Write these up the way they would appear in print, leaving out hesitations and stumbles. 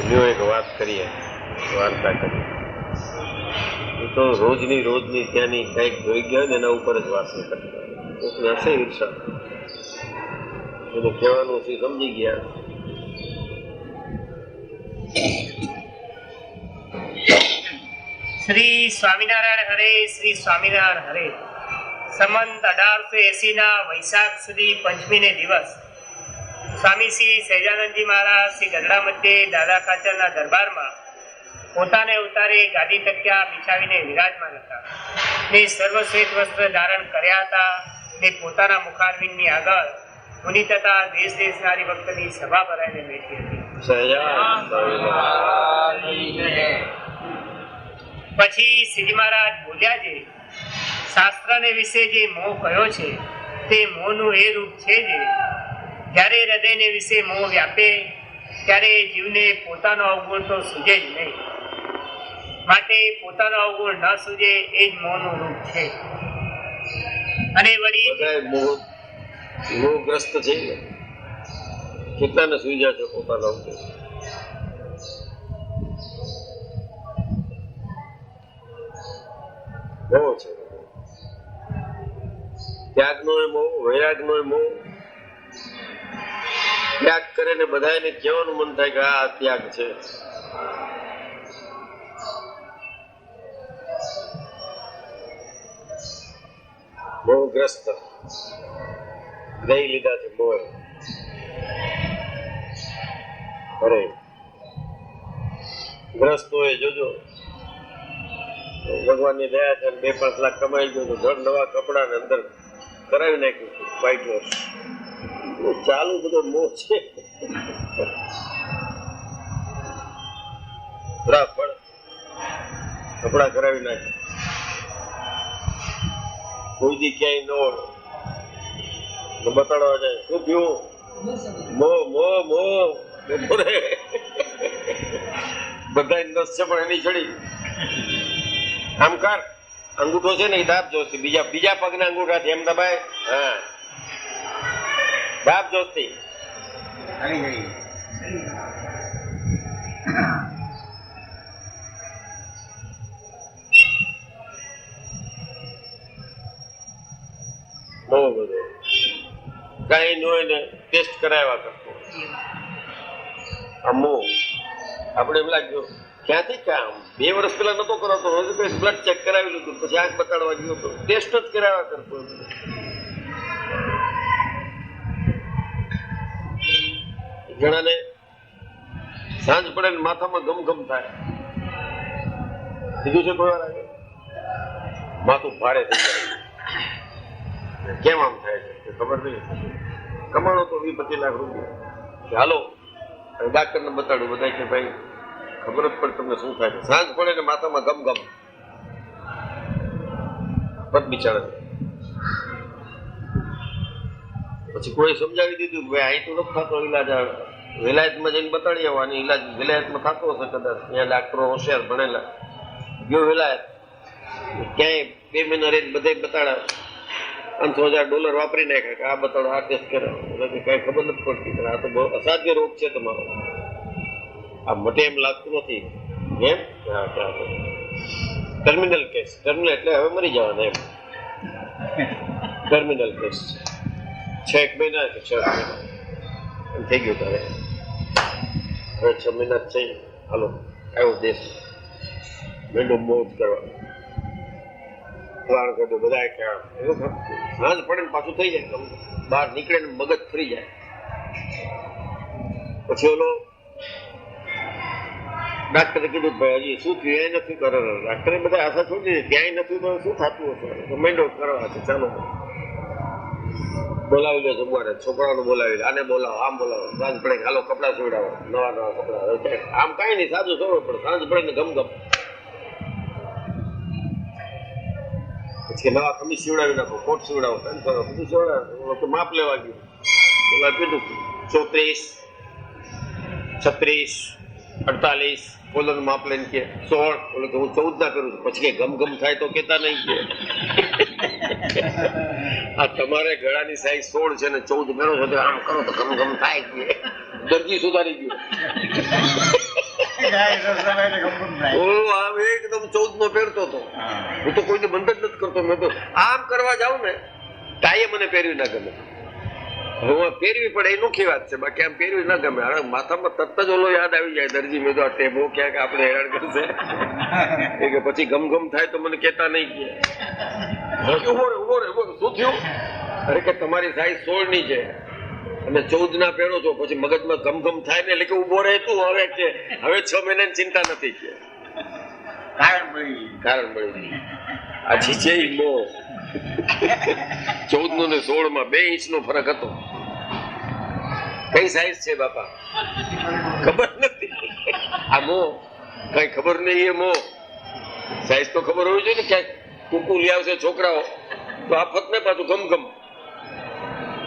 લ્યો એક વાત કરીએ, વાર્તા કરીએ. એ તો રોજની ત્યાંની કઈક જોઈ ગયા ને એના ઉપર જ વાત કરતા. હશે ઈર્ષા, એને કહેવાનું છે સમજી ગયા. શ્રી સ્વામિનારાયણ હરે, શ્રી સ્વામિનારાયણ હરે. સંમત 1880 ના વૈશાખ સુધી પંચમી ને દિવસ સ્વામી શ્રી સહજાનંદજી મહારાજ શ્રી ગઢડા મધ્યે દાદા ખાચરના દરબારમાં પોતાને ઉતારે ગાદી તકિયા બિછાવીને વિરાજમાન હતા. ને સર્વશ્વેત વસ્ત્ર ધારણ કર્યા હતા. ને પોતાના મુખારવિંદની આગળ મુનિ તથા દેશ દેશનારી ભક્તની સભા ભરાઈને બેઠી હતી. પછી શ્રીજી મહારાજ બોલ્યા છે, શાસ્ત્રને વિશે જે મોહ કયો છે તે મોહનું એ રૂપ છે જે જ્યારે હૃદયને વિશે મોહ વ્યાપે ત્યારે જીવને પોતાનો અવગુણ તો સૂજે જ નહીં. માટે પોતાનો અવગુણ ન સૂજે એ જ મોહનું રૂપ છે. અને વળી મોહગ્રસ્ત છે, કેટલાને સૂજ્યા છે પોતાનો અવગુણ? મોહ છે. ત્યાગનો એ મોહ, વૈરાગનો એ મોહ. ત્યાગ કરે ને બધાને કહેવાનું મન થાય કે આ ત્યાગ છે. મોહગ્રસ્ત લઈ લીધા છે મોહ. અરે ગ્રસ્ત હોય જોજો, ભગવાનની દયા છે, 2-5 લાખ કમાઈ ગયો તો ઘર નવા કપડા ને અંદર કરાવી નાખ્યું છે વ્હાઈટ વોશ. ચાલુ બધો મોહ છે. કપડા કરાવી નાખ્યા, કોઈ દી ક્યાંય ન બતાડવા જાય. શું થયું? મોહ મોહ મોહ. બધા નસ છે પણ એની ચડી. આમ કર, અંગૂઠો છે ને એ દાબ જોસ્તી, બીજા પગના અંગૂઠાથી એમ દબાય. હા, દાબ જોસ્તી. બહુ બધું કઈ ન હોય ને ટેસ્ટ કરાવ્યા કરતો. આમ આપણે એમ લાગ્યું ક્યાંથી કામ 2 વર્ષ પહેલા નતો કરાવતો, બ્લડ ચેક કરાવી લીધું, પછી આંખ બતાડવા ગયો તો ટેસ્ટ જ કરાવ્યા કરતો. ઘણાને સાંજ પડે ને માથામાં ગમ થાય. કીધું છે કોઈ વાર આવે માથું ભારે થઈ જાય. કેમ આમ થાય છે ખબર નહીં. કમાણો તો 20-25 લાખ રૂપિયા. હાલો ડાક્ટર ને બતાડ્યું, બધા કે ભાઈ ખબર જ પડે તમને શું થાય છે. સાંજ પડે ને માથામાં ગમ બસ બિચારા. પછી કોઈ સમજાવી દીધું ભાઈ અહીં તો નથી થતો ઈલાજ, વિલાયતમાં જઈને બતાડી આવવાની. ઈલાજ વિલાયતમાં થતો હશે કદાચ, ત્યાં ડાક્ટરો હોશિયાર ભણેલા. ગયો વિલાયત, ક્યાંય 2 મહિના રહીને બધે બતાડા. $500,000 વાપરી નાખ્યા કે આ બતાડો, આ ટેસ્ટ કરાવો. કઈ ખબર નથી પડતી. આ તો બહુ અસાધ્ય રોગ છે તમારો, આ મટે એમ લાગતું નથી. એમ ટર્મિનલ કેસ. ટર્મિનલ એટલે હવે મરી જવાના એમ. ટર્મિનલ કેસ 6 મહિના કે 6 મહિના એમ થઈ ગયું. તારે હવે 6 મહિના જ છે. હાલો આવ્યો દેશ મેંડો મોજ કરવા. બધા સાંજ પડે ને પાછું થઈ જાય, બહાર નીકળે ને મગજ ફરી જાય. પછી ઓલો ડાક્ટરે કીધું ભાઈ હજી શું થયું એ નથી કરે. ડાક્ટરે બધા આશા છોડી દીધી, ત્યાંય નથી તો શું થતું હશે. મેંડો કરવા છે. ચાલો બોલાવી લે જમવાને, છોકરાઓને બોલાવી લે, આને બોલાવો, આમ બોલાવો. સાંજ પડે હાલો કપડા સીવડાવો, નવા કપડા. આમ કઈ નહીં, સાદું સવડું પડે. સાંજ પડે ને ગમ. પછી નવા ખમીસ સીવડાવી નાખો, કોટ સીવડાવો, બધું સીવડાવો. માપ લેવા ગયું, પેલા કીધું 34, 36, 48. બોલો માપ લઈને કે 16. બોલો કે હું 14 ના કરું છું. પછી કે ગમ થાય તો કેતા નહીં કે આ તમારે ગળાની સાઈઝ 16 છે ને 14 કરો છો, આમ કરો તો ગમ થાય કે દર્દી સુધારી ગયો. ઓલો આમ એકદમ 14 પહેરતો હતો. હું તો કોઈને બંધ જ નથી કરતો. મેં તો આમ કરવા જાઉં ને તાઈએ મને પહેરવી ના ગમે. હવે પહેરવી પડે એ નોખી વાત છે, બાકી આમ પહેરવી ના ગમે. હવે માથામાં તરત જ ઓલો યાદ આવી જાય, દરજી મેં તો આ ટેબો ક્યાંક આપણે હેરાન કરશે કે પછી ગમ થાય તો મને કેતા નહીં કે ઉભો રે શું થયું? અરે કે તમારી સાઈઝ 16 ની છે અને 14 ના પહેરો છો, પછી મગજમાં ગમ થાય ને એટલે કે ઉભો રહે તું હવે કે હવે 6 મહિનાની ચિંતા નથી કે કારણ મળી આજે છે ઈ મો 14 ને 16 માં 2 ઇંચ નો ફરક હતો. કઈ સાઈઝ છે બાપા ખબર નથી. આ મો કઈ ખબર નહીં. એ મો સાઈઝ તો ખબર હોવી જોઈએ ને. ક્યાંક કુકુ લઈ આવશે છોકરાઓ તો આફત ને પાછું ગમ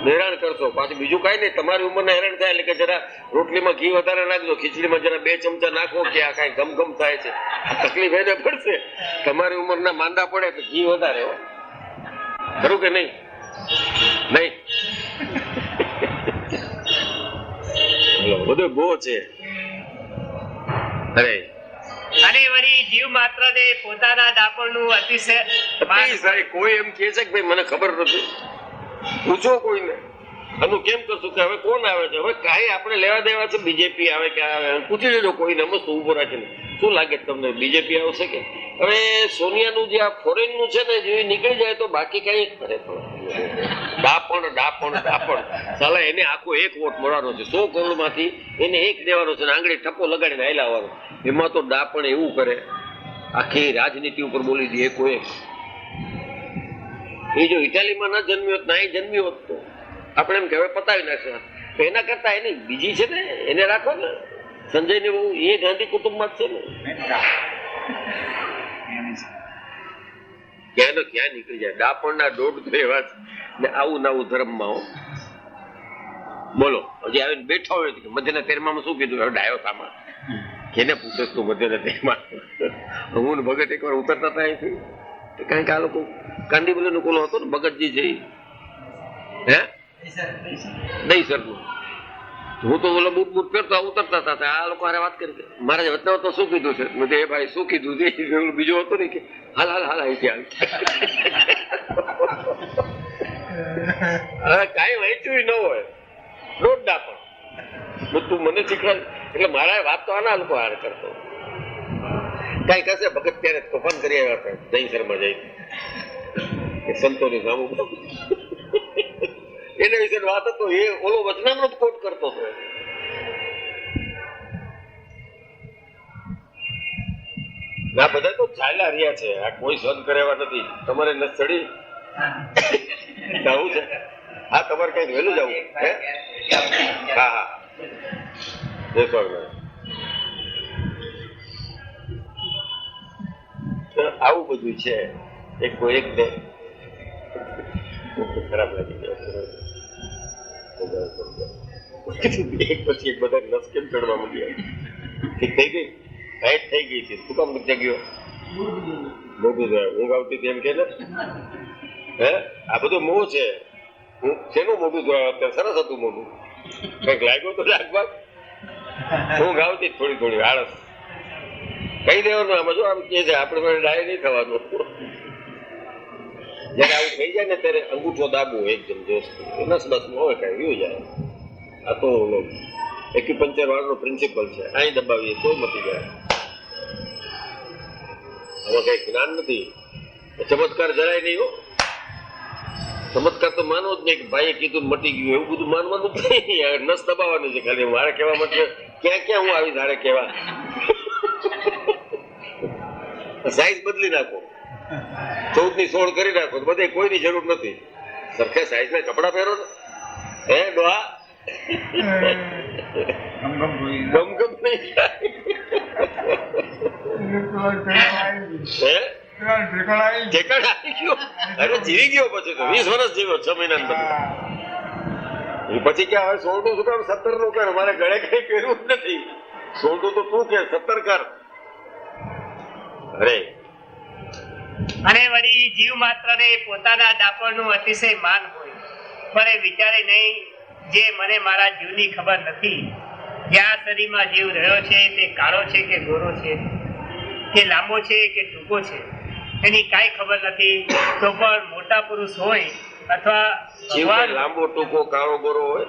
હેરાન કરશો. પાછું બીજું કઈ નહીં, તમારી ઉંમરને હેરાન થાય એટલે કે જરા રોટલીમાં ઘી વધારે નાખજો, ખીચડીમાં જરા 2 ચમચા નાખો કે આ કઈ ગમ થાય છે. તકલીફ એને પડશે. તમારી ઉંમરના માંદા પડે તો ઘી વધારે હોય. ખરું કે નહીં? બધું બહુ છે. અરે અને વળી જીવ માત્ર ને પોતાના દાપણનું અતિશય કોઈ એમ કે છે કે ભાઈ મને ખબર નથી, પૂછો કોઈને. આનું કેમ કરશું કે હવે કોણ આવે છે? હવે કાંઈ આપણે લેવા દેવા છે? બીજેપી આવે કે આવે પૂછી લેજો કોઈને મસ્ત ઉભો રાખીને. શું લાગે તમને બીજેપી આવશે કે? હવે સોનિયાનું જે આ ફોરેન નું છે ને, જે નીકળી જાય તો બાકી કઈ કરે. દાપણ સાલા એને આખો 1 વોટ મળવાનો છે. 100 કરોડ માંથી એને 1 દેવાનો છે. આંગળી ઠપ્પો લગાડીને હાલાવવાનો. એમાં તો દાપણ એવું કરે, આખી રાજનીતિ ઉપર બોલી દે કોઈ. એ જો ઇટાલીમાં ના જન્મ્યો હોત, ના જન્મ્યો હોત તો આપણે એમ કહેવાય પતાવી નાખશે. એના કરતા એની બીજી છે ને એને રાખો ને. સંજય ને બહુ એ ગાંધી કુટુંબમાં જ છે ને. ક્યાં ને ક્યાં નીકળી જાય. ડાપણના દોઢ તો એવા જ ને આવું નવું ધર્મમાં હો. બોલો હજી આવીને બેઠા હોય કે મધ્યના 13માં શું કીધું? હવે ડાયો સામા કેને પૂછે તું મધ્યના 13માં? હું ને ભગત એકવાર ઉતરતા હતા અહીંથી, કારણ કે આ લોકો કાંદીબલી નો કોલો હતો ને ભગતજી છે નહીં સર હું તો ઓલો બૂટ પહેરતા ઉતરતા હતા. આ લોકો હારે વાત કરી મારે વતન તો શું કીધું છે? મેં એ ભાઈ શું કીધું છે? બીજો હતો ને કે હાલ અહીંથી આવી. હવે કાંઈ વાંચ્યું ન હોય દોડડા પણ તું મને શીખવાડ. એટલે મારા વાત તો આના લોકો હાર કરતો. કઈ કશે ભગત ત્યારે તોફાન કરી આવ્યા હતા જયસરમાં જઈ સંતોની સામુ. એના વિશે વાત હતો. એ ઓલો વચનામૃત કોટ કરતો હતો. આ બધા તો ચાલ્યા રહ્યા છે. આ કોઈ સદ કરેવા નથી. તમારે ન ચડી જવું છે? હા તમારે કઈક વહેલું જવું? હા જય સ્વામિનારાયણ. આવું બધું છે. એક ને ખરાબ લાગી ગયો. એક પછી એક બધા નસ કેમ ચડવા માંડ્યા? થઈ ગઈ હાઈટ થઈ ગઈ છે. શું કામ જગ્યો મોટું થાય? ઊંઘ આવતી હતી એમ કે ને. હે આ બધું મોહ છે. શેનું મોટું થયું? અત્યારે સરસ હતું મોટું. કઈક લાગ્યો તો લાગવા. ઊંઘ આવતી થોડી આળસ. કહી દેવાનું આમાં જો આમ કે છે આપણે ડાય નહીં થવાનું. જયારે આવું થઈ જાય ને ત્યારે અંગૂઠો દાબવો એકદમ જોશથી. નસ બસ હોય કઈ રહ્યું જાય. આ તો એક્યુપંચર વાળાનો પ્રિન્સિપલ છે. અહીં દબાવીએ તો મટી જાય. આમાં કઈ જ્ઞાન નથી. ચમત્કાર જરાય નહીં હો. ચમત્કાર તો માનવો જ નહીં કે ભાઈએ કીધું મટી ગયું એવું બધું માનવાનું જ નહીં. નસ દબાવવાની છે ખાલી. મારે કહેવા મતલબ ક્યાં હું આવી ધારે કહેવા. સાઈઝ બદલી નાખો. 14 ની 16 કરી નાખો. બધે કોઈની જરૂર નથી. સરખે સાઈઝ ના કપડા પહેરો ને. હે ડોહા ગમગમ નહીં અરે જીવી ગયો પછી તો 20 વર્ષ જીવ્યો 6 મહિના પછી ક્યાં હવે 16 નું શું કામ 17 નું કર? મારે ગળે કઈ પહેરવું જ નથી. 16 તો તું કે 17 કર. અરે અને વળી જીવ માત્ર ને પોતાના દાપણનું અતિશય માન હોય, પણ એ વિચારે નહીં જે મને મારા જીવની ખબર નથી, જ્યાં શરીરમાં જીવ રહ્યો છે તે કાળો છે કે ગોરો છે, કે લાંબો છે કે ટૂંકો છે, એની કાંઈ ખબર નથી. તો પણ મોટા પુરુષ હોય અથવા જીવ ભગવાન લાંબો ટૂંકો કાળો ગોરો હોય?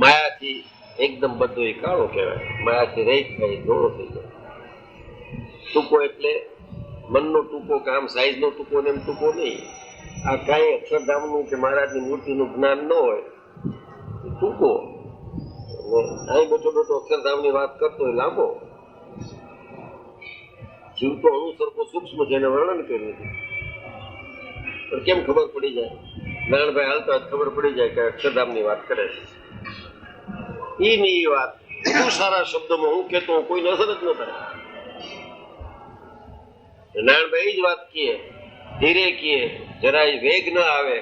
માયાથી એકદમ બધું એ કાળો કહેવાય. માયાથી રહી થાય ધોળો થઈ જાય. ટૂંકો એટલે મનનો ટૂંકો કે આમ સાઈઝનો ટૂંકો ને એમ ટૂંકો નહીં. આ કાંઈ અક્ષરધામનું કે મહારાજની મૂર્તિનું જ્ઞાન ન હોય ટૂંકો, અહીં બેઠો બેઠો અક્ષરધામની વાત કરતો હોય લાંબો. જીવ તો અણુસરકો સૂક્ષ્મ છે, એને વર્ણન કર્યું છે. પણ કેમ ખબર પડી જાય? નારાયણભાઈ હાલતા ખબર પડી જાય કે અક્ષરધામની વાત કરે છે. એની વાત બહુ સારા શબ્દોમાં હું કહેતો કોઈને અસર જ ન થાય. નારાયણભાઈ જ વાત કીએ, ધીરે કીએ, જરાય વેગ ન આવે,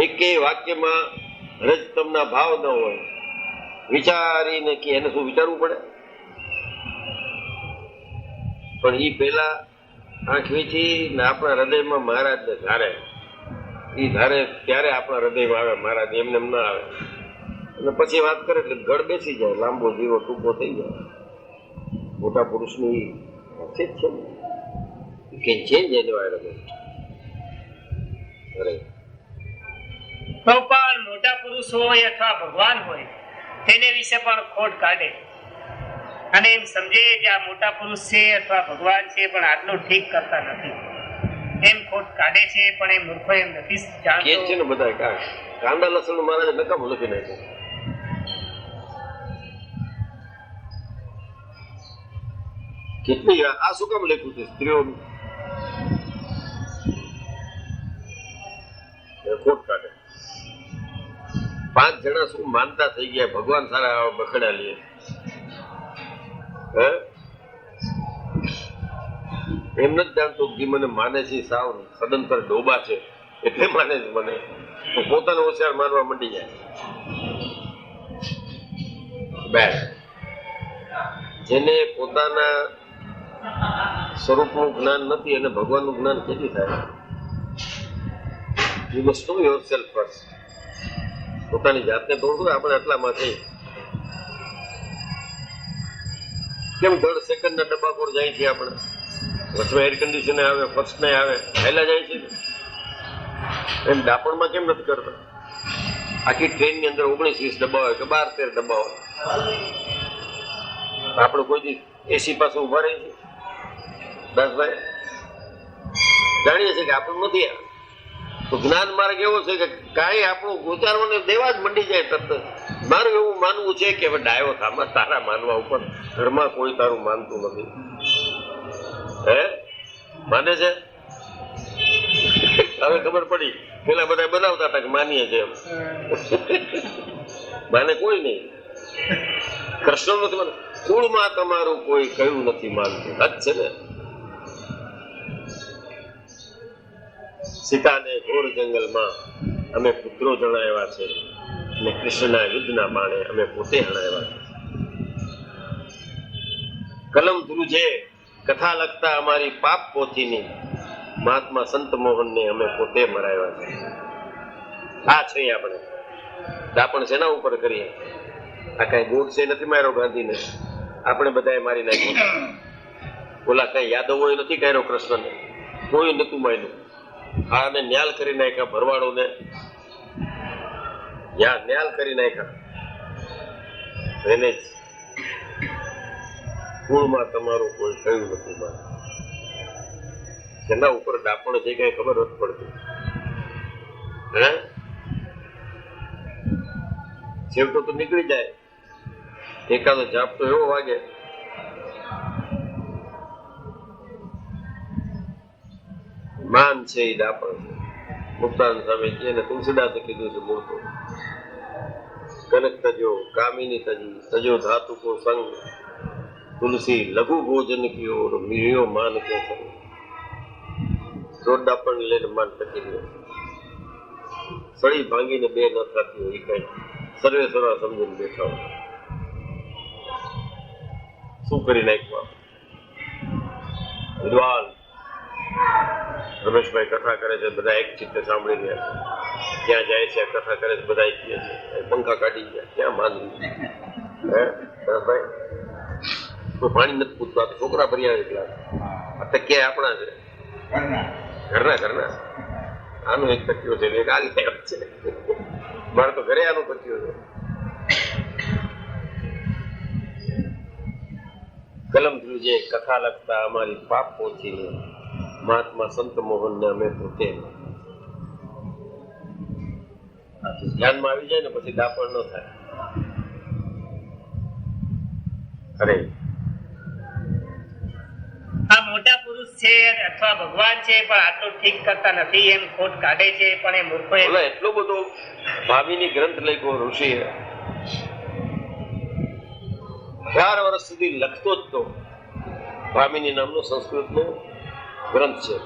એકેય વાક્યમાં રજતમના ભાવ ન હોય, વિચારીને કે એને શું વિચારવું પડે? પણ એ પેલા આંખ વીંચી ને આપણા હૃદયમાં મહારાજને ધારે. એ ધારે ત્યારે આપણા હૃદયમાં આવે મહારાજ, એમને એમ ના આવે. અને પછી વાત કરે એટલે ગળ બેસી જાય, લાંબો જીવો ટૂંકો થઈ જાય. મોટા પુરુષની છે જ છે ને કે ચેન્જ એનવાય હૃદય. તો પણ મોટા પુરુષ હોય અથવા ભગવાન હોય તેને વિશે પણ ખોટ કાઢે અને એમ સમજે કે આ મોટા પુરુષ છે અથવા ભગવાન છે પણ આટલું ઠીક કરતા નથી, એમ ખોટ કાઢે છે. પણ એ મૂર્ખો એમ નથી કે જાણતો. છે ને બધા કાંદા લસણ મહારાજે નકામું લખી નાખ્યું. કેટલી આ શું કામ લખ્યું છે? સ્ત્રીઓનું ખોટ કાઢે. 5 જણા શું માનતા થઈ ગયા, ભગવાન સારા બખડા લે. એમ નથી જાણતો કે મને માને છે સાવ સદંતર ડોબા છે એટલે માને છે મને, પોતાનો હોશિયાર માનવા માંડી જાય. બેડ જેને પોતાના સ્વરૂપનું જ્ઞાન નથી અને ભગવાનનું જ્ઞાન કેટલી થાય? You must know yourself first. પોતાની જાતને તોડવું આપણે આટલામાં થઈ. કેમ 1.5 સેકન્ડના ડબ્બા પર જાય છે આપણે? વચમાં એર કન્ડિશન આવે, ફર્સ્ટ ને આવે, હાલ્યા જાય છે. એમ ડાપણમાં કેમ નથી કરતા? આખી ટ્રેનની અંદર 19-20 ડબ્બા હોય કે 12-13 ડબ્બા હોય. આપણે કોઈ દી એસી પાસે ઉભા રહી છે? દાસભાઈ જાણીએ છીએ કે આપણું નથી. તો જ્ઞાન માર્ગ એવો છે કે કાંઈ આપણું ઉચ્ચારવાને દેવા જ મંડી જાય તરત. મારું એવું માનવું છે કે હવે ડાયો થામાં તારા માનવા ઉપર ઘરમાં કોઈ તારું માનતું નથી. હે માને છે? હવે ખબર પડી. પેલા બધા બનાવતા હતા કે માનીએ છે એમ. માને કોઈ નહીં. કૃષ્ણ નથી માને. કુળમાં તમારું કોઈ કયું નથી માનતું. હદ છે ને. સીતાને ઘોર જંગલમાં અમે પુત્રો જણાવ્યા છે અને કૃષ્ણના યુદ્ધના બાણે અમે પોતે હણાવ્યા છે. કલમ ધ્રુજે કથા લખતા અમારી પાપ પોથીની મહાત્મા સંત મોહનને અમે પોતે મરાવ્યા છે. આ છે આપણે દાપણ શેના ઉપર કરીએ? આ કઈ ગોડસે નથી માર્યો ગાંધીને, આપણે બધાએ મારી નાખ્યો. ઓલા કઈ યાદવોએ નથી કર્યો કૃષ્ણને, કોઈ નતું માર્યું. આને ન્યાલ કરી નાખ્યા, ભરવાડોને ન્યાલ કરી નાખ્યા. એને જ કુળમાં તમારું કોઈ કયું નથી માન. જેના ઉપર ડાપણ છે કઈ ખબર નથી પડતી. હે છેવટો તો નીકળી જાય. એકાદો જાપ તો એવો વાગે માન છે એ ડાપણ છે. મુક્તાન સ્વામી છે ને તુલસીદાસે કીધું છે મૂળ તો કનક તજો કામિની તજી તજો ધાતુ કો સંગ તુલસી લઘુ ભોજન કયો મિલ્યો માન કે સંગ. રોડ ડાપણ લઈને માન ટકી રહ્યો. સળી ભાંગીને બે ન થતી હોય એ કઈ સર્વે સર્વા સમજીને બેઠા હોય. શું કરી નાખ્યું વિદ્વાન રમેશભાઈ કથા કરે છે, બધા એક ચિત્તે સાંભળી રહ્યા છે. ત્યાં જાય છે કથા કરે છે, બધા કહે છે પંખા કાઢી ગયા, ક્યાં માનવું? ભાઈ કોઈ પાણી નથી પૂછતું, આ છોકરા ભરી આવે એટલા આ તકિયા આપણા છે, ઘરના આનું એક તકિયો છે, એક આ લેવ છે. મારે તો ઘરે આનું તકિયો છે. કલમ ધ્રુજે કથા લખતા અમારી પાપ પહોંચી મહાત્મા સંત મોહન ને અમે પોતે ધ્યાનમાં આવી જાય ને પછી દાપણ ન થાય. અરે આ મોટા પુરુષ છે અથવા ભગવાન છે પણ આટલું ઠીક કરતા નથી, એમ ખોટ કાઢે છે, પણ એ મૂર્ખો એટલો બધો ભાવિની ગ્રંથ લખ્યો ઋષિએ, 18 વર્ષ સુધી લખતો જ તો. ભામિની નામનો સંસ્કૃતનો ગ્રંથ છે,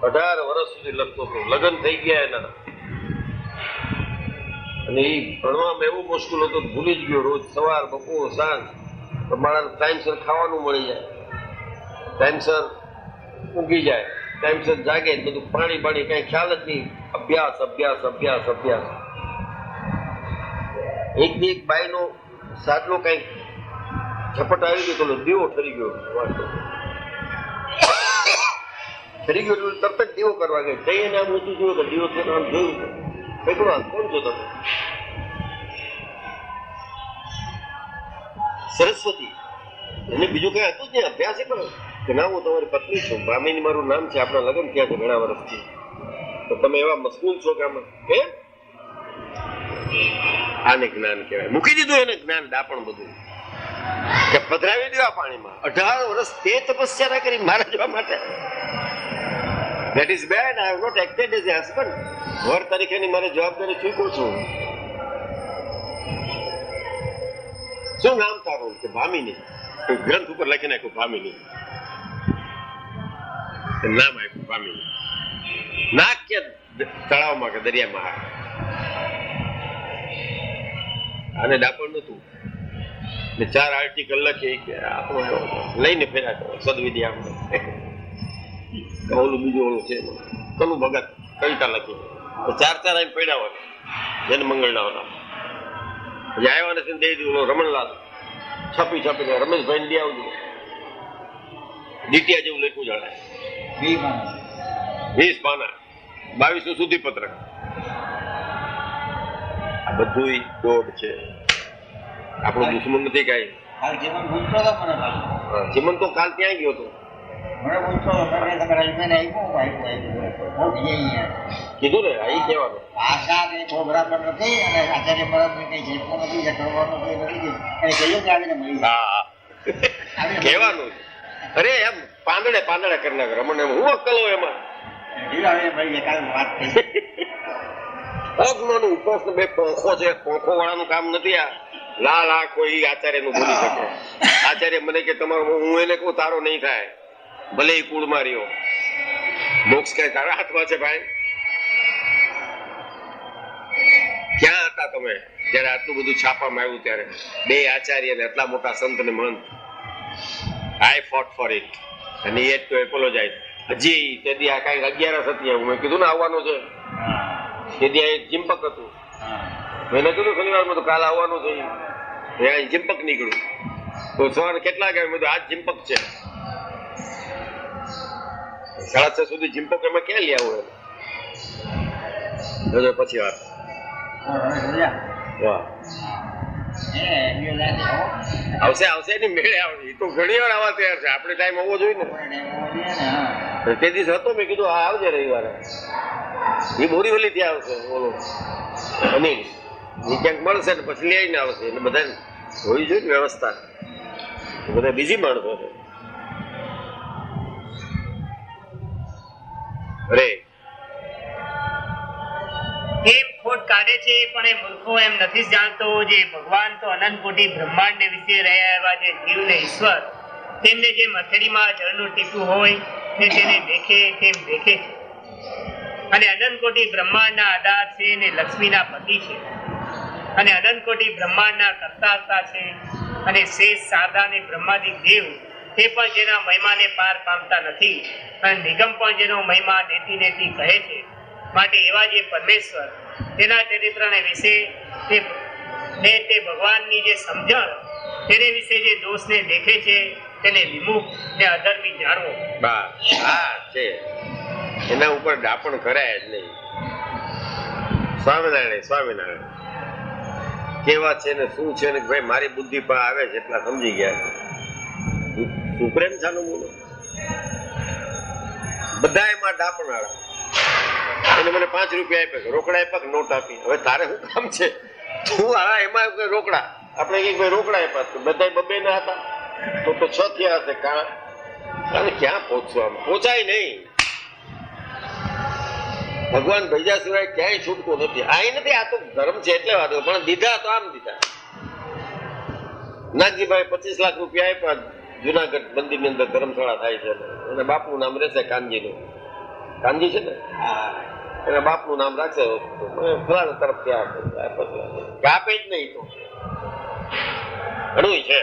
18 વર્ષ સુધી લખતો હતો. લગ્ન થઈ ગયા એના, અને એ ભણવામાં એવું મુશ્કેલ હતું, ભૂલી જ ગયો. રોજ સવાર બપોર સાંજ મારા ટાઈમસર ખાવાનું મળી જાય, ટાઈમસર ઊંઘી જાય, ટાઈમસર જાગે, બધું પાણી કઈ ખ્યાલ જ નહીં. અભ્યાસ અભ્યાસ અભ્યાસ અભ્યાસ. એક બાઈનો સાટલો કઈ ઝપટ આવી ગયો તો દીવો ઠરી ગયો એટલે તરત જ દીવો કરવા ગયો. જઈ એને આમ ઊંચું જોયું તો દીવો થયો, આમ જોયું કેટલું આમ કોણ છો તમે? સરસ્વતી. એને બીજું કઈ હતું જ નહીં, અભ્યાસ એ પણ કે ના હું તમારી પત્ની છું, ભામિની મારું નામ છે, આપણા લગ્ન થયા છે ઘણા વર્ષથી, તો તમે એવા મશગુલ છો કે આમાં કેમ? આને જ્ઞાન કહેવાય. મૂકી દીધું એને જ્ઞાન દાપણ બધું, કે પધરાવી દો આ પાણીમાં. 18 વર્ષ તે તપસ્યા ના કરી મારા જવા માટે. That is bad. I have not acted as a husband. વર તરીકેની મારે જવાબદારી ચૂક્યો છું. શું નામ તારું? કે ભામિની. ગ્રંથ ઉપર લખી નાખ્યું ભામિની, નામ આપ્યું ભામિની. નાક કે તળાવમાં કે દરિયામાં. આને દાપણ નતું. 4 આર્ટિકલ લખી કે લઈને ફેરા કરો સદવિધિ આપણે. ઓલું બીજું ઓલું છે કનું ભગત કવિતા લખી, 4 આઈને પડ્યા હોય જન મંગળના નામ. પછી આવ્યા નથી દઈ દીધું રમણલાલ છપીને રમેશભાઈ દે આવજો. ડીટીયા જેવું લખ્યું જાણે 20 પાના 22 સુધી પત્રક. આ બધું દોડ છે, આપણો દુશ્મન નથી કઈ. ચીમન તો કાલ ત્યાં ગયો હતો, કીધું ને અહીં કહેવાનું કહેવાનું. અરે એમ પાંદડે કરી નાખે રમણ. એમ હું અક્કલ હોય એમાં. અજ્ઞાનું ઉપવાસ બે પંખો છે, પંખો વાળાનું કામ નથી આ. લાલ આંખ હોય એ આચાર્ય નું બોલી શકે. આચાર્ય મને કે તમારો, હું એને કહું તારો નહીં થાય, ભલે એ કુળ માર્યો, મોક્ષ કઈ તારા હાથમાં છે ભાઈ. ક્યાં હતા તમે જયારે આટલું બધું છાપામાં આવ્યું ત્યારે? 2 આચાર્ય ને આટલા મોટા સંત ને મહંત. આઈ ફોટ ફોર ઇટ અને એ તો એપોલોજાઇઝ. હજી તેથી આ કઈ 11 હતી, મેં કીધું ને આવવાનું છે. તેથી આ ચિંપક હતું, મેં કીધું શનિવારમાં તો કાલ આવવાનું છે. ચિંપક નીકળ્યું તો સવારે કેટલા ગયા? મેં આજ ચિંપક છે. 6:30 સુધી ચિંપક એમાં ક્યાં લઈ આવું? પછી વાત આવશે ને મેળે આવે. એ તો ઘણી વાર આવવા તૈયાર છે, આપણે ટાઈમ આવવો જોઈએ ને. તે દિવસ હતો, મેં કીધું હા આવજે રવિવારે. એ બોરીવલી ત્યાં આવશે, બોલો અનિલ એ ક્યાંક મળશે ને પછી લઈને આવશે. એટલે બધા હોવી જોઈએ વ્યવસ્થા, બધા બીજી માણસો છે. અરે એમ ખોટ કાઢે છે, પણ એ મૂર્ખો એમ નથી જાણતો જે ભગવાન તો અનંત કોટી બ્રહ્માંડ ને વિશે રહ્યા એવા જે જીવ ને ઈશ્વર, તેમને જે મથડીમાં જળનું ટીપું હોય ને તેને દેખે તેમ દેખે છે. અને અનંત કોટી બ્રહ્માંડના આધાર છે ને લક્ષ્મીના પતિ છે, અને અનંત કોટી બ્રહ્માંડના કર્તા છે, અને શેષ શારદા ને બ્રહ્માદિક દેવ તે પણ જેના મહિમાને પાર પામતા નથી, અને નિગમ પણ જેનો મહિમા નેતિ નેતિ કહે છે. માટે એવા જે પરમેશ્વર તેના ચરિત્રને વિશે તે ભગવાનની જે સમજણ તેને વિશે જે દોષને દેખે છે તેને વિમુખ ને અધર્મી જાણવો. છે એના ઉપર ડાપણ કરાય જ નહીં. સ્વામિનારાયણ કેવા છે ને શું છે ને ભાઈ મારી બુદ્ધિ પર આવે છે એટલા સમજી ગયા. સુપ્રેમ છાનું બોલો બધા એમાં ડાપણ વાળા. એને મને 5 રૂપિયા આપ્યા, રોકડા આપ્યા, નોટ આપી. હવે તારે શું કામ છે? તું એમાં રોકડા આપણે કઈક ભાઈ રોકડા આપ્યા, બધા 2 ના હતા તો 6 થયા હશે. અને ક્યાં પહોંચશું? આમ પહોંચાય નહીં. ભગવાન ભૈજા સિવાય ક્યાંય છૂટતું નથી. આ નથી, આ તો ધર્મ છે એટલે વાત. પણ દીધા તો આમ દીધા. નાગજીભાઈ 25 લાખ રૂપિયા આપ્યા, જુનાગઢ મંદિરની અંદર ધર્મશાળા થાય છે. અને બાપનું નામ રહેશે કાનજીનું. કાનજી છે ને, એના બાપનું નામ રાખશે. ફલાણા તરફથી આપે જ નહીં તો ઘણું છે.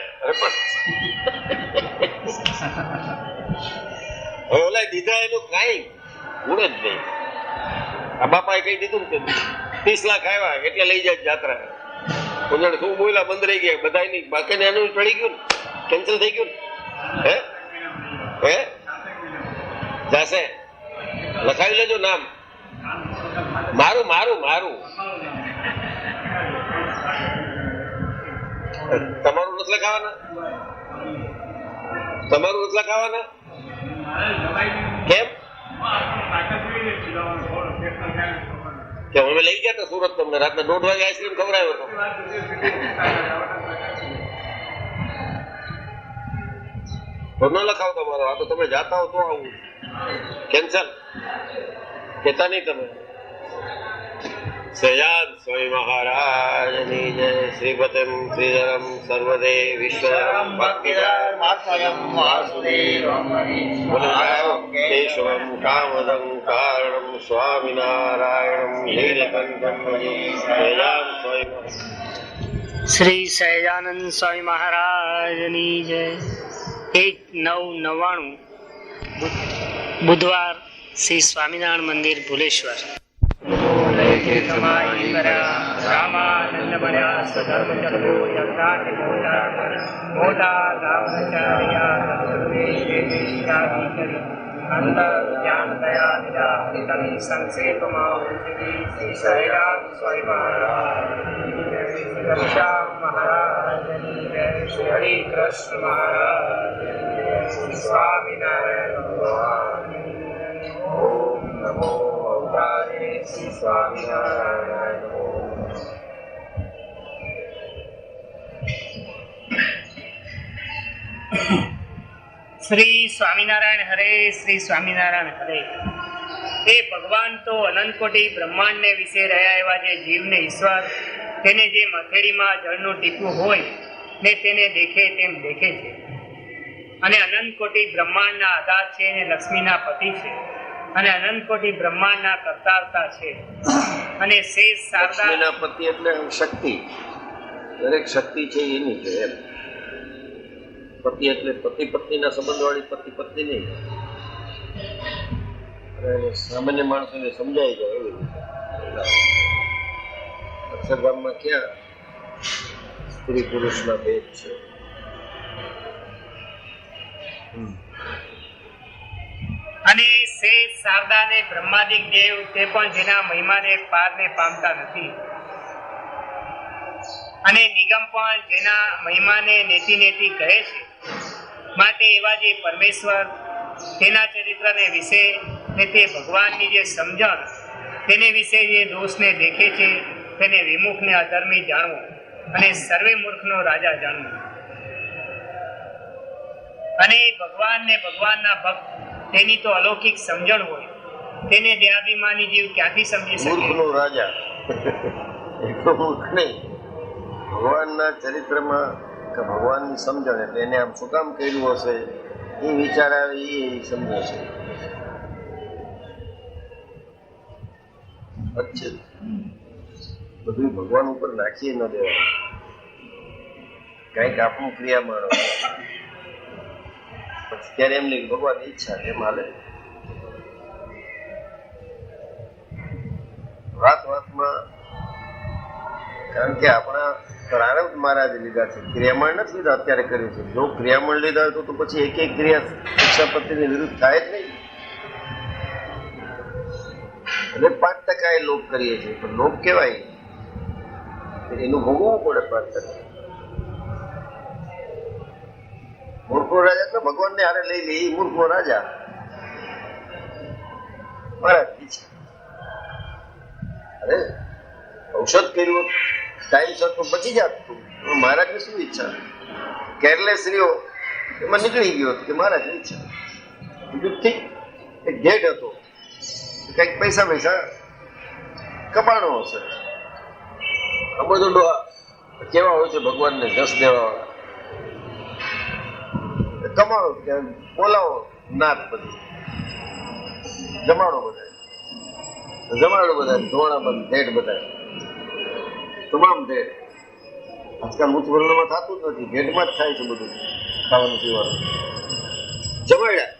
હવે ઓલા દીધા એનું કઈ ગુણ જ નહીં. આ બાપાએ કહી દીધું ને 30 લાખ આવ્યા એટલે લઈ જાય જાત્રા. કોણ શું બોલ્યા બંધ રહી ગયા બધા. બાકી એનું ચડી ગયું ને, કેન્સલ થઈ ગયું ને. હે જાશે લખાવી લેજો નામ. મારું મારું મારું તમારું નથી લખાવાના. તમારું નથી લખાવાના. કેમ કે અમે લઈ ગયા હતા સુરત. તમને રાતના 1:30 વાગે આઈસ્ક્રીમ ખવડાવ્યો હતો. તો ન લખાવ તમારો. આ તો તમે જાતા હો તો આવું કેન્સલ કેતા નહીં તમે. સહજાનંદ સ્વામી મહારાજની જય. શ્રીપતમ શ્રીધરમ સર્વદે વિશ્વમ કેશવમ કામદં કારણમ સ્વામિનારાયણમ નીલકંઠમ સહજાનંદ સ્વામી. શ્રી સહજાનંદ સ્વામી મહારાજની જય. 1999 બુધવાર શ્રી સ્વામિનારાયણ મંદિર ભુલેશ્વર. હરે કૃષ્ણ મહારાજ સ્વામિનારાયણ ભગવાન. ઓમ નમો અવતારે શ્રી સ્વામિનારાયણ. શ્રી સ્વામિનારાયણ હરે. શ્રી સ્વામિનારાયણ હરે. એ ભગવાન તો અનંત કોટી બ્રહ્માંડને વિશે રહ્યા એવા જે જીવને ઈશ્વર તેને જે મથેળીમાં જળનું ટીપું હોય ને તેને દેખે તેમ દેખે છે. અને અનંત કોટી બ્રહ્માંડના આધાર છે અને લક્ષ્મીના પતિ છે. અને અનંત કોટી બ્રહ્માંડના કરતારતા છે. અને શેષ શારદા લક્ષ્મીના પતિ એટલે શક્તિ. દરેક શક્તિ છે એની છે એમ. પતિ એટલે પતિ પત્નીના સંબંધ વાળી પતિ પત્ની નહીં. સામાન્ય માણસોને સમજાય જાય એવી અક્ષરધામમાં ક્યાં સ્ત્રી પુરુષના ભેદ છે. અને શેષ શારદા ને બ્રહ્માદિક દેવ તે પણ જેના મહિમાને પારને પામતા નથી. અને નિગમ પણ જેના મહિમાને નેતિ નેતિ કહે છે. માટે એવા જે પરમેશ્વર તેના ચરિત્રને વિશે ને તે ભગવાનની જે સમજણ તેને વિશે જે દોષને દેખે છે તેને વિમુખ ને અધર્મી જાણવો અને સર્વે મૂર્ખનો રાજા જાણવો. અને ભગવાન ને ભગવાનના ભક્ત તેની તો અલૌકિક સમજણ હોય તેને દેહાભિમાની જીવ ક્યાંથી સમજી શકે? મૂર્ખનો રાજા એટલો મૂર્ખ નહીં. ભગવાનના ચરિત્રમાં કે ભગવાનની સમજણ એટલે એને આમ શું કામ કર્યું હશે એ વિચાર આવે એ સમજે છે. બધું ભગવાન ઉપર નાખીએ ન દેવાય. કઈક આપણું ક્રિયા માણો. ત્યારે એમની ભગવાનની ઈચ્છા એમ હાલે. વાતમાં કારણ કે આપણા પ્રારબ્ધ મહારાજ લીધા છે, ક્રિયામણ નથી લીધા, અત્યારે કર્યું છે. જો ક્રિયામણ લીધા હોય તો પછી એક ક્રિયા શિક્ષાપતિની વિરુદ્ધ થાય જ નહીં. અને 5% એ લોભ કરીએ છીએ, પણ લોભ કેવાય એનું ભોગવવું પડે. 5% મૂર્ખો રાજા તો ભગવાનને હારે લઈ લે, મૂર્ખો રાજા મહારાજ ઈચ્છા. અરે ઔષધ કર્યું ટાઈમસર તો બચી જાત. મહારાજની શું ઈચ્છા? કેરલેસ રહ્યો એમાં નીકળી ગયો કે મહારાજની ઈચ્છા. બીજું ઠીક એક ગેટ હતો, કઈક પૈસા કપાણો હશે. આ બધું કેવા હોય છે ભગવાનને જસ દેવા વાળા. કમાણો બોલાવો નાત બધી જમાડો બધા ધોણા બંધ ઢેડ બધા તમામ ઢેડ. આજકાલ ઉચ્ચ વર્ણમાં થતું જ નથી, ઢેડમાં જ થાય છે બધું ખાવાનું પીવાનું. જમાડ્યા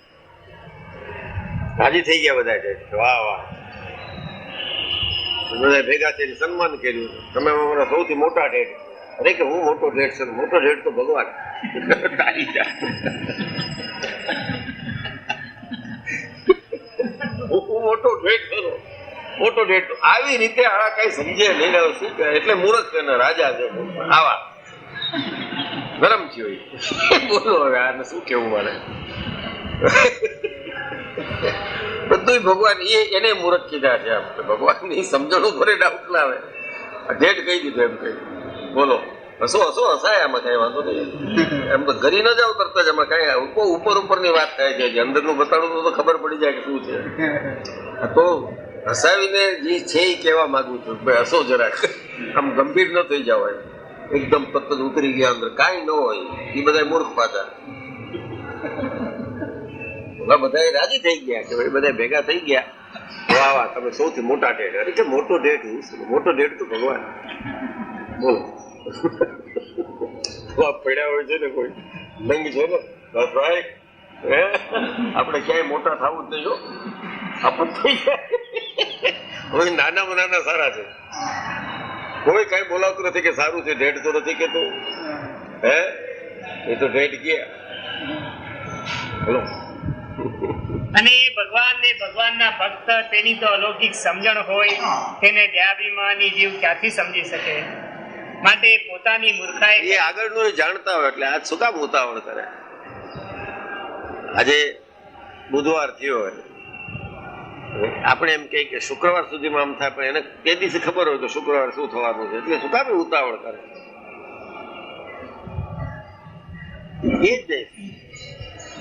રાજી થઈ ગયા બધા ઢેડ. વાહ વાહ, બધા ભેગા થઈને સન્માન કર્યું. તમે અમારા સૌથી મોટા ઢેડ. અરે કે હું મોટો ઢેડ છે, મોટો ઢેડ તો ભગવાન. મોટો ઢેડ કરો, મોટો ઢેડ. આવી રીતે આ કઈ સમજે નહીં. શું કહે એટલે મૂર્ખ રાજા છે આવા ગરમ થયો. બોલો હવે આને શું કેવું મારે? બધું ભગવાન એને મૂર્ખ કીધા છે. આપણે ભગવાનની સમજણ ઉપર ડાઉટ ના આવે. ઢેડ કહી દીધું એમ કહી. બોલો હસો હસાય, આમાં કઈ વાંધો નહીં. એમ તો ઘરી ન જાવ કરતા જ એમાં કઈ ઉપરની વાત થાય છે. અંદરનું બતાડવું તો ખબર પડી જાય કે શું છે. તો હસાવીને જે છે એ કહેવા માંગુ છું, ભાઈ હસો જરાક, આમ ગંભીર ન થઈ જવાય. એકદમ તરત જ ઉતરી ગયા અંદર, કાંઈ ન હોય. એ બધા મૂર્ખ પાછા. બધા રાજી થઈ ગયા કે ભાઈ બધા ભેગા થઈ ગયા. વાહ વાહ, તમે સૌથી મોટા ઢેડ. અરે કે મોટો ઢેડ, મોટો ઢેડ તો ભગવાન. બોલો પડ્યા હોય છે ને કોઈ લંગ છે ને બસ ભાઈ, આપણે ક્યાંય મોટા થવું જ નહીં. આપણે થઈ જાય નાના સારા છે. કોઈ કઈ બોલાવતું નથી કે સારું છે. ઢેડ તો નથી કેતું. હે એ તો ઢેડ ગયા. બોલો. અને એ ભગવાન ને ભગવાનના ભક્ત, તેની તો અલૌકિક સમજણ હોય, તેને દયાભિમાની જીવ ક્યાંથી સમજી શકે? માટે પોતાની મૂર્ખાઈ એ આગળનું જાણતા હોય એટલે આજ શું કામ ઉતાવળ કરે? આજે બુધવાર થયો હોય, આપણે એમ કહીએ કે શુક્રવાર સુધીમાં આમ થાય, પણ એને તે દિવસે ખબર હોય કે શુક્રવાર શું થવાનું છે, એટલે શું કામ ઉતાવળ કરે? એ જ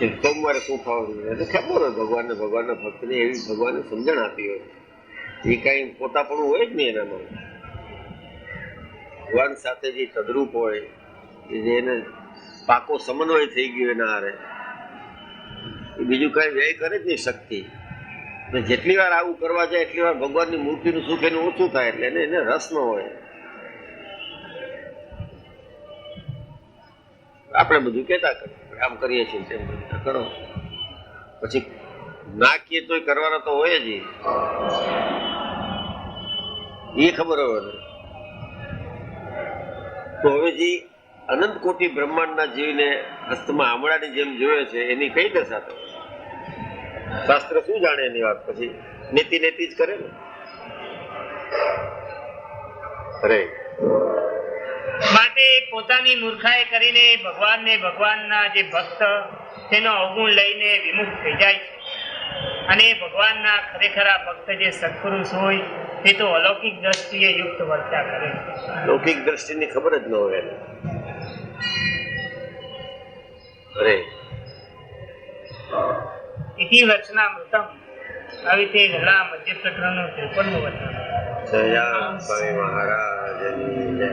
નહીં સોમવારે શું થવાનું છે એટલે ખબર હોય ભગવાનના ભક્તને એવી ભગવાનને સમજણ આપી હોય. એ કઈ પોતાપણું હોય જ નહીં એનામાં. ભગવાન સાથે જે તદરૂપ હોય, જે એને પાકો સમન્વય થઈ ગયો એના હારે, એ બીજું કઈ વ્યય કરે જ નહીં શક્તિ. જેટલી વાર આવું કરવા જાય એટલી વાર ભગવાનની મૂર્તિનું સુખ એનું ઓછું થાય, એટલે એને રસ ન હોય. આપણે બધું કહેતા કરીએ, આમ કરીએ છીએ તેમ કરો, પછી ના કીએ તો કરવાના તો હોય જ. એ ખબર હોય ને. તો હવે જે અનંત કોટી બ્રહ્માંડના જીવને હસ્તમાં આમળાની જેમ જોયે છે, એની કઈ દશા તો? શાસ્ત્ર શું જાણે એની વાત? પછી નીતિ જ કરે ને. અરે માટે પોતાની મૂર્ખાઈ કરીને ભગવાનને ભગવાનના જે ભક્ત તેનો અવગુણ લઈને વિમુખ થઈ જાય છે. અને ભગવાનના ખરેખરા ભક્ત જે સત્પુરુષ હોય તે તો અલૌકિક દ્રષ્ટિએ યુક્ત વર્ત્યા કરે છે. લૌકિક દ્રષ્ટિની ખબર જ ન હોય એને. અરે ઇતિ વચનામૃતમ. આવી તે ઘણા મધ્ય પ્રકરણનું 53મું વચન. જય સ્વામી મહારાજની જય.